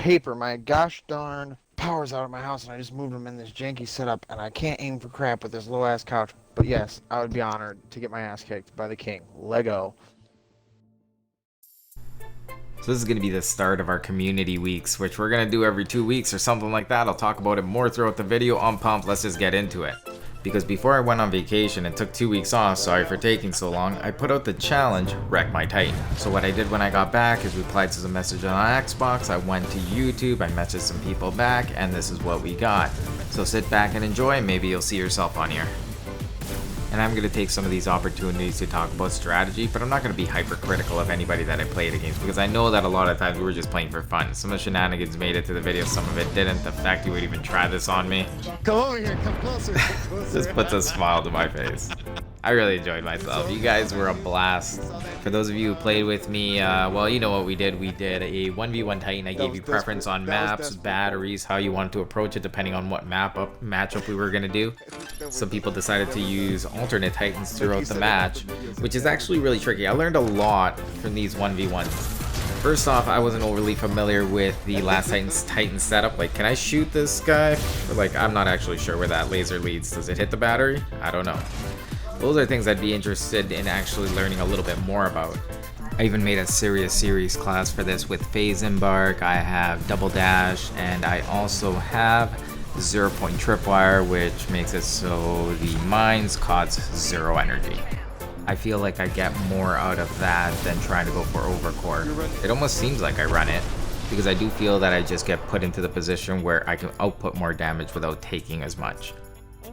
paper. My gosh darn power's out of my house, and I just moved them in this janky setup, and I can't aim for crap with this low-ass couch. But yes, I would be honored to get my ass kicked by the king. Lego. So this is going to be the start of our community weeks, which we're going to do every 2 weeks or something like that. I'll talk about it more throughout the video. I'm pumped. Let's just get into it. Because before I went on vacation and took 2 weeks off, sorry for taking so long, I put out the challenge, Wreck My Titan. So what I did when I got back is replied to some message on Xbox, I went to YouTube, I messaged some people back, and this is what we got. So sit back and enjoy, maybe you'll see yourself on here. And I'm going to take some of these opportunities to talk about strategy, but I'm not going to be hypercritical of anybody that I played against, because I know that a lot of times we were just playing for fun. Some of the shenanigans made it to the video, some of it didn't. The fact you would even try this on me Come over here, come closer, come closer. just puts a smile to my face. I really enjoyed myself. You guys were a blast. For those of you who played with me, well, you know what we did. We did a 1v1 Titan. I gave you preference on maps, batteries, how you wanted to approach it depending on what matchup we were going to do. Some people decided to use alternate Titans throughout the match, which is actually really tricky. I learned a lot from these 1v1s. First off, I wasn't overly familiar with the last Titan setup. Like, can I shoot this guy? Or, like, I'm not actually sure where that laser leads. Does it hit the battery? I don't know. Those are things I'd be interested in actually learning a little bit more about. I even made a serious series class for this with phase embark, I have double dash, and I also have 0-point tripwire, which makes it so the mines cost 0 energy. I feel like I get more out of that than trying to go for overcore. It almost seems like I run it, because I do feel that I just get put into the position where I can output more damage without taking as much.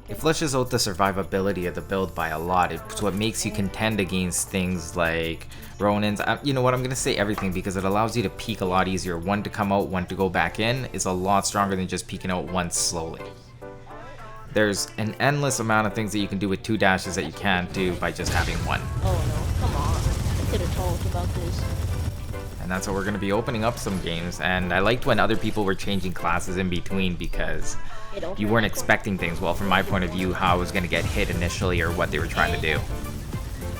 It flushes out the survivability of the build by a lot. It's what makes you contend against things like Ronins. You know what, I'm going to say everything because it allows you to peek a lot easier. One to come out, one to go back in is a lot stronger than just peeking out once slowly. There's an endless amount of things that you can do with 2 dashes that you can't do by just having one. Oh no, come on. I could have told you about this. And that's how we're going to be opening up some games. And I liked when other people were changing classes in between because you weren't expecting things. Well, from my point of view, how I was going to get hit initially or what they were trying to do.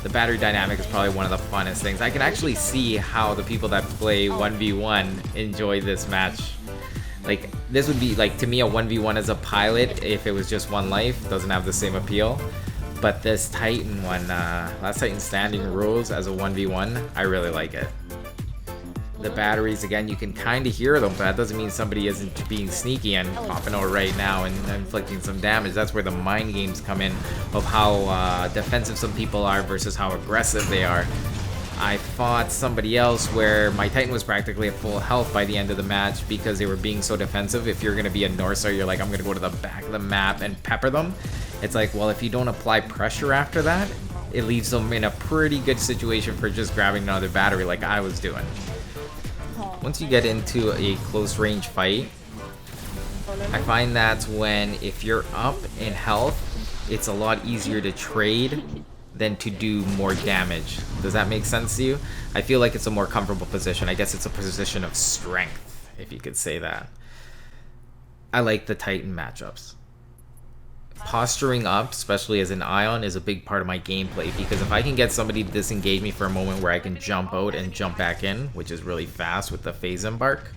The battery dynamic is probably one of the funnest things. I can actually see how the people that play 1v1 enjoy this match. Like, this would be, like, to me, a 1v1 as a pilot, if it was just one life, doesn't have the same appeal. But this Titan one, Last Titan Standing rules as a 1v1, I really like it. The batteries, again, you can kind of hear them, but that doesn't mean somebody isn't being sneaky and popping out right now and inflicting some damage. That's where the mind games come in of how defensive some people are versus how aggressive they are. I fought somebody else where my Titan was practically at full health by the end of the match because they were being so defensive. If you're going to be a North Star, you're like, I'm going to go to the back of the map and pepper them. It's like, well, if you don't apply pressure after that, it leaves them in a pretty good situation for just grabbing another battery like I was doing. Once you get into a close range fight, I find that's when, if you're up in health, it's a lot easier to trade than to do more damage. Does that make sense to you? I feel like it's a more comfortable position. I guess it's a position of strength, if you could say that. I like the Titan matchups. Posturing up, especially as an Ion, is a big part of my gameplay because if I can get somebody to disengage me for a moment where I can jump out and jump back in, which is really fast with the phase embark,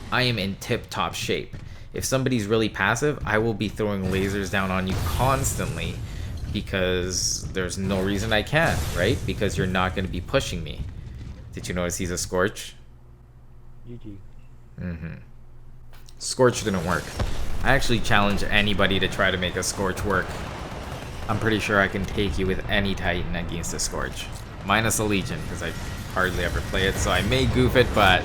I am in tip-top shape. If somebody's really passive, I will be throwing lasers down on you constantly because there's no reason I can't, right? Because you're not going to be pushing me. Did you notice he's a Scorch? GG. Scorch didn't work. I actually challenge anybody to try to make a Scorch work. I'm pretty sure I can take you with any Titan against a Scorch. Minus a Legion, because I hardly ever play it, so I may goof it, but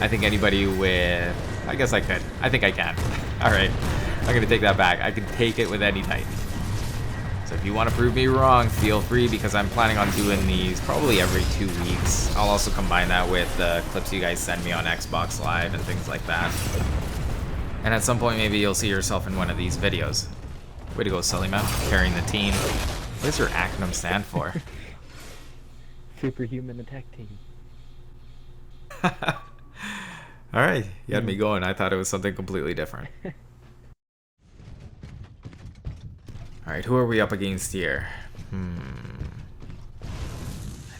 I think anybody with... I guess I could. I think I can. Alright, I'm going to take that back. I can take it with any Titan. So if you want to prove me wrong, feel free, because I'm planning on doing these probably every 2 weeks. I'll also combine that with the clips you guys send me on Xbox Live and things like that. And at some point, maybe you'll see yourself in one of these videos. Way to go, Sullyman, carrying the team. What does your acronym stand for? Superhuman attack team. Alright, you had me going. I thought it was something completely different. Alright, who are we up against here? I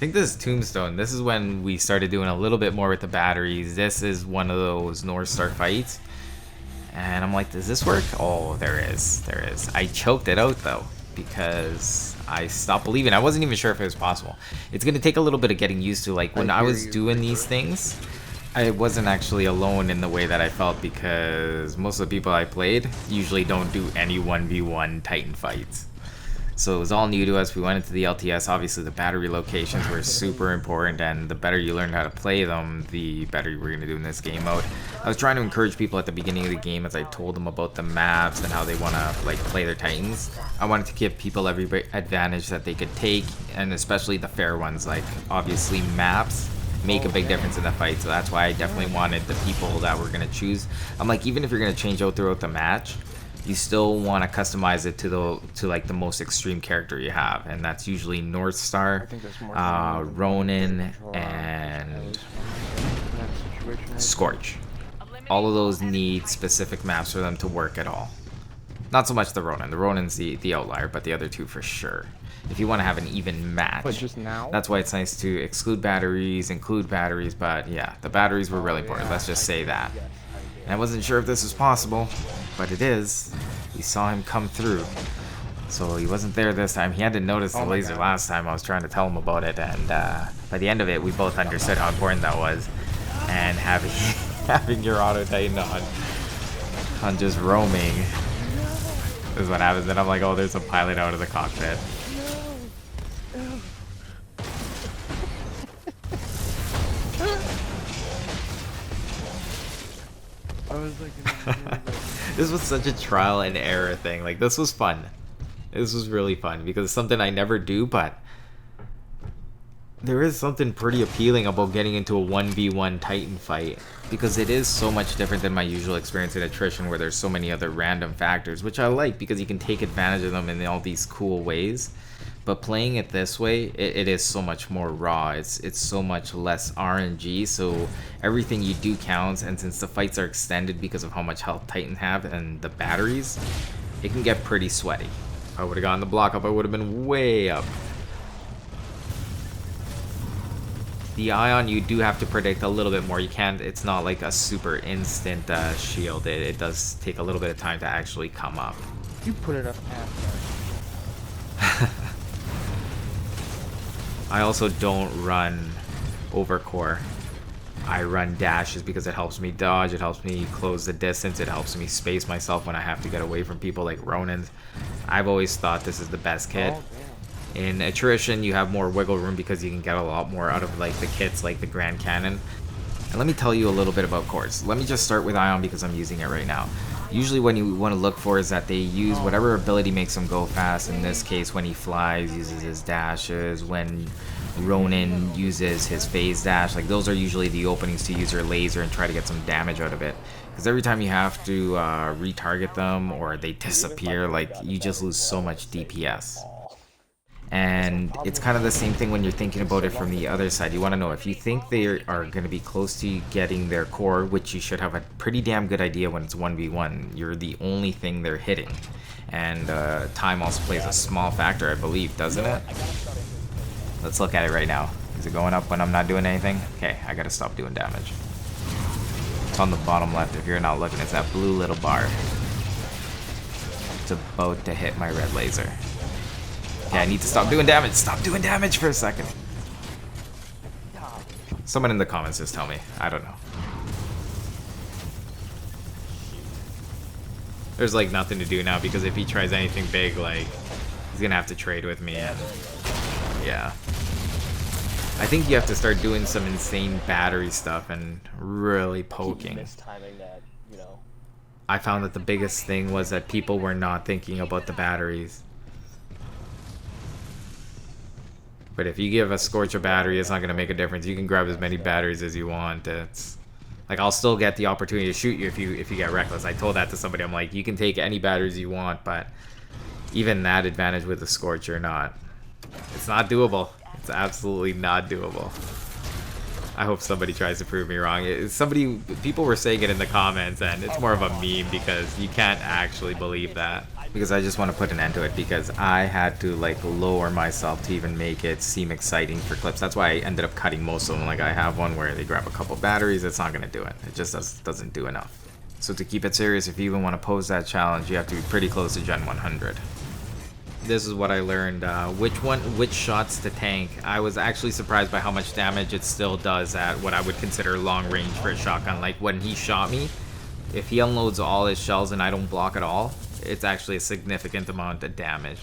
think this is Tombstone. This is when we started doing a little bit more with the batteries. This is one of those North Star fights. And I'm like, does this work? Oh, there is. There is. I choked it out, though, because I stopped believing. I wasn't even sure if it was possible. It's going to take a little bit of getting used to. Like, when I was doing these things, I wasn't actually alone in the way that I felt, because most of the people I played usually don't do any 1v1 Titan fights. So it was all new to us. We went into the LTS. Obviously, the battery locations were super important, and the better you learned how to play them, the better you were going to do in this game mode. I was trying to encourage people at the beginning of the game as I told them about the maps and how they want to like play their Titans. I wanted to give people every advantage that they could take, and especially the fair ones. Like, obviously, maps make a big difference in the fight, so that's why I definitely wanted the people that we're going to choose. I'm like, even if you're going to change out throughout the match, you still want to customize it to like the most extreme character you have, and that's usually North Star, Ronin, and Scorch. All of those need specific maps for them to work at all. Not so much the Ronin. The Ronin's the outlier, but the other two for sure. If you want to have an even match, But just now? that's why it's nice to exclude batteries, include batteries, but yeah, the batteries were really important. Let's just say that. And I wasn't sure if this was possible, but it is. We saw him come through. So he wasn't there this time. He had to notice the laser last time. I was trying to tell him about it, and by the end of it, we both understood how important that was. And having having your auto titan on just roaming is what happens. And I'm like, oh, there's a pilot out of the cockpit. I was like, This was such a trial and error thing. Like, this was fun. This was really fun because it's something I never do, but there is something pretty appealing about getting into a 1v1 Titan fight, because it is so much different than my usual experience in attrition, where there's so many other random factors, which I like because you can take advantage of them in all these cool ways. But playing it this way, it is so much more raw. It's so much less RNG, so everything you do counts, and since the fights are extended because of how much health Titan have and the batteries, it can get pretty sweaty. If I would have gotten the block up, I would have been way up. The Ion, you do have to predict a little bit more. You can't, it's not like a super instant shield. It does take a little bit of time to actually come up. you put it up half. I also don't run overcore. I run dashes because it helps me dodge, it helps me close the distance, it helps me space myself when I have to get away from people like Ronin's. I've always thought this is the best kit. In attrition, you have more wiggle room because you can get a lot more out of like the kits like the Grand Cannon. And let me tell you a little bit about cores. Let me just start with Ion because I'm using it right now. Usually what you want to look for is that they use whatever ability makes them go fast. In this case, when he flies, uses his dashes. When Ronin uses his phase dash, like those are usually the openings to use your laser and try to get some damage out of it. Because every time you have to retarget them or they disappear, like you just lose so much DPS. And it's kind of the same thing when you're thinking about it from the other side. You want to know if you think they are going to be close to getting their core, which you should have a pretty damn good idea when it's 1v1. You're the only thing they're hitting. And time also plays a small factor, I believe, doesn't it? Let's look at it right now. Is it going up when I'm not doing anything? Okay, I gotta stop doing damage. It's on the bottom left if you're not looking. It's that blue little bar. It's about to hit my red laser. Yeah, I need to stop doing damage. Stop doing damage for a second. Someone in the comments just tell me. I don't know. There's like nothing to do now because if he tries anything big, like he's gonna have to trade with me, and yeah. I think you have to start doing some insane battery stuff and really poking. I found that the biggest thing was that people were not thinking about the batteries. But if you give a Scorch a battery, it's not going to make a difference. You can grab as many batteries as you want. It's like I'll still get the opportunity to shoot you if you get reckless. I told that to somebody. I'm like, you can take any batteries you want, but even that advantage with the Scorch or not, it's not doable. It's absolutely not doable. I hope somebody tries to prove me wrong. People were saying it in the comments, and it's more of a meme because you can't actually believe that. because I just want to put an end to it, because I had to like lower myself to even make it seem exciting for clips. That's why I ended up cutting most of them. Like I have one where they grab a couple batteries. It's not going to do it. It just doesn't do enough. So to keep it serious, if you even want to pose that challenge, you have to be pretty close to Gen 100. This is what I learned. Which shots to tank. I was actually surprised by how much damage it still does at what I would consider long range for a shotgun. Like when he shot me, if he unloads all his shells and I don't block at all, it's actually a significant amount of damage.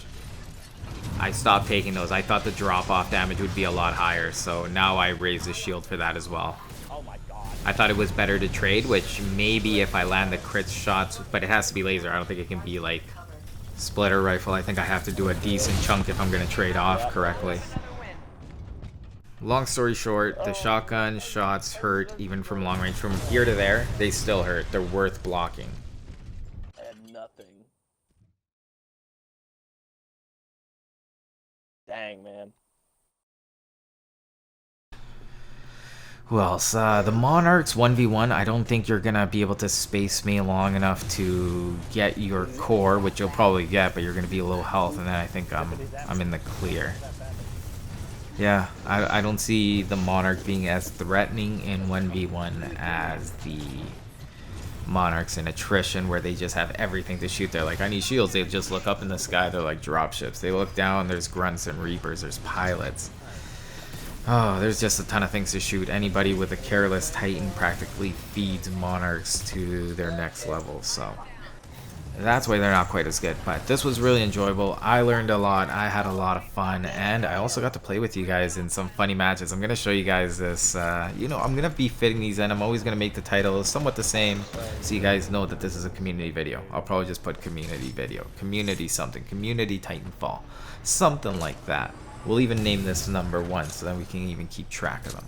I stopped taking those. I thought the drop-off damage would be a lot higher, so now I raise the shield for that as well. I thought it was better to trade, which maybe if I land the crit shots, but it has to be laser. I don't think it can be like splitter rifle. I think I have to do a decent chunk if I'm going to trade off correctly. Long story short, the shotgun shots hurt even from long range. From here to there, they still hurt. They're worth blocking. I had nothing. Dang, man. Who else? The Monarchs 1v1. I don't think you're gonna be able to space me long enough to get your core, which you'll probably get, but you're gonna be low health, and then I think I'm in the clear. Yeah, I don't see the Monarch being as threatening in 1v1 as the Monarchs in attrition, where they just have everything to shoot. They're like, I need shields. They just look up in the sky. They're like dropships. They look down. There's grunts and reapers. There's pilots. Oh, there's just a ton of things to shoot. Anybody with a careless Titan practically feeds Monarchs to their next level. So that's why they're not quite as good. But this was really enjoyable. I learned a lot. I had a lot of fun. And I also got to play with you guys in some funny matches. I'm going to show you guys this. You know, I'm going to be fitting these in. I'm always going to make the title somewhat the same, so you guys know that this is a community video. I'll probably just put community video. Community something. Community Titanfall. Something like that. We'll even name this number 1 so that we can even keep track of them.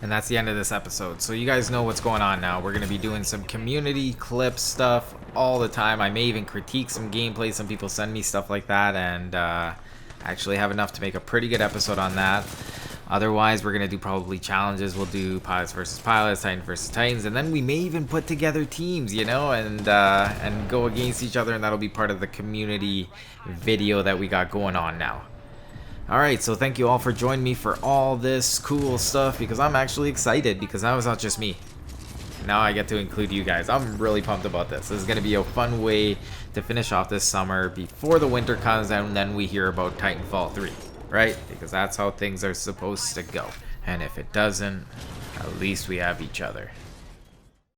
And that's the end of this episode. So you guys know what's going on now. We're going to be doing some community clip stuff all the time. I may even critique some gameplay. Some people send me stuff like that. And I actually have enough to make a pretty good episode on that. Otherwise, we're going to do probably challenges. We'll do pilots versus pilots, Titans versus Titans. And then we may even put together teams, you know, and go against each other. And that'll be part of the community video that we got going on now. Alright, so thank you all for joining me for all this cool stuff, because I'm actually excited, because now it's not just me. Now I get to include you guys. I'm really pumped about this. This is going to be a fun way to finish off this summer before the winter comes, and then we hear about Titanfall 3, right? Because that's how things are supposed to go. And if it doesn't, at least we have each other.